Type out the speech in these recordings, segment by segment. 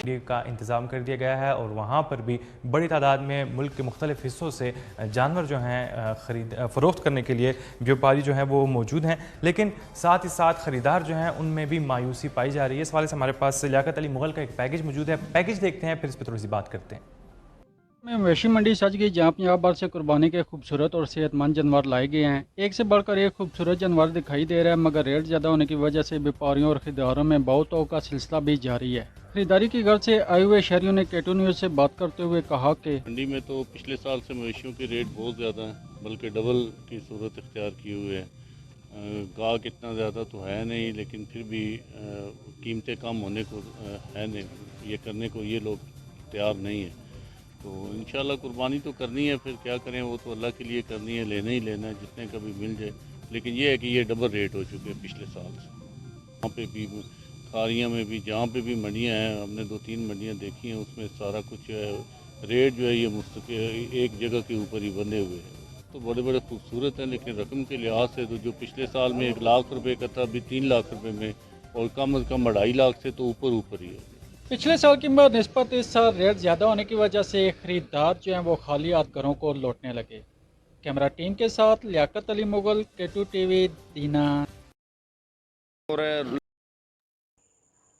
का इंतज़ाम कर दिया गया है और वहाँ पर भी बड़ी तादाद में मुल्क के मुख्तलिफ़ हिस्सों से जानवर जो हैं फ़रोख्त करने के लिए व्यापारी जो हैं वो मौजूद हैं। लेकिन साथ ही साथ ख़रीदार जो हैं उनमें भी मायूसी पाई जा रही है। इस हवाले से हमारे पास लियाकत अली मुग़ल का एक पैकेज मौजूद है। पैकेज देखते हैं, फिर इस पर थोड़ी सी बात करते हैं। में मवेशी मंडी सज गई, जहाँ पंजाब भर से कुर्बानी के खूबसूरत और सेहतमंद जानवर लाए गए हैं। एक से बढ़कर एक खूबसूरत जानवर दिखाई दे रहा है, मगर रेट ज़्यादा होने की वजह से व्यापारियों और खरीदारों में बहुतों का सिलसिला भी जारी है। खरीदारी की गर्ज से आए हुए शहरियों ने केटू न्यूज़ से बात करते हुए कहा कि मंडी में तो पिछले साल से मवेशियों के रेट बहुत ज़्यादा हैं, बल्कि डबल की सूरत इख्तियार किए हुए हैं। गाहक इतना ज़्यादा तो है नहीं, लेकिन फिर भी कीमतें कम होने को है नहीं, ये करने को ये लोग तैयार नहीं है। तो इंशाल्लाह कुर्बानी तो करनी है, फिर क्या करें, वो तो अल्लाह के लिए करनी है, लेना ही लेना है जितने का भी मिल जाए। लेकिन ये है कि ये डबल रेट हो चुके हैं पिछले साल से। वहाँ पे भी खारियाँ में भी, जहाँ पे भी मंडियाँ हैं, हमने 2-3 मंडियाँ देखी हैं, उसमें सारा कुछ रेट जो है ये मुस्तकिल एक जगह के ऊपर ही बंधे हुए हैं। तो बड़े बड़े खूबसूरत हैं, लेकिन रकम के लिहाज से तो जो पिछले साल में 1 लाख रुपए का था, अभी 3 लाख रुपए में, और कम अज़ कम 2.5 लाख से तो ऊपर ही है। पिछले साल की निस्बत इस साल रेट ज़्यादा होने की वजह से खरीदार जो हैं वो खाली हाथ घरों को लौटने लगे। कैमरा टीम के साथ लियाकत अली मुगल, केटू टीवी, दीना।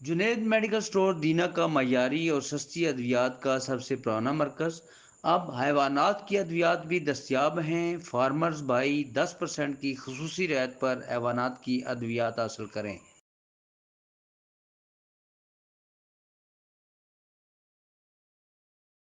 जुनैद मेडिकल स्टोर दीना का मयारी और सस्ती अद्वियात का सबसे पुराना मरकज़। अब हैवानात की अद्वियात भी दस्तियाब हैं। फार्मर्स भाई 10% की खसूसी रियायत पर हैवानात की अद्वियात हासिल करें।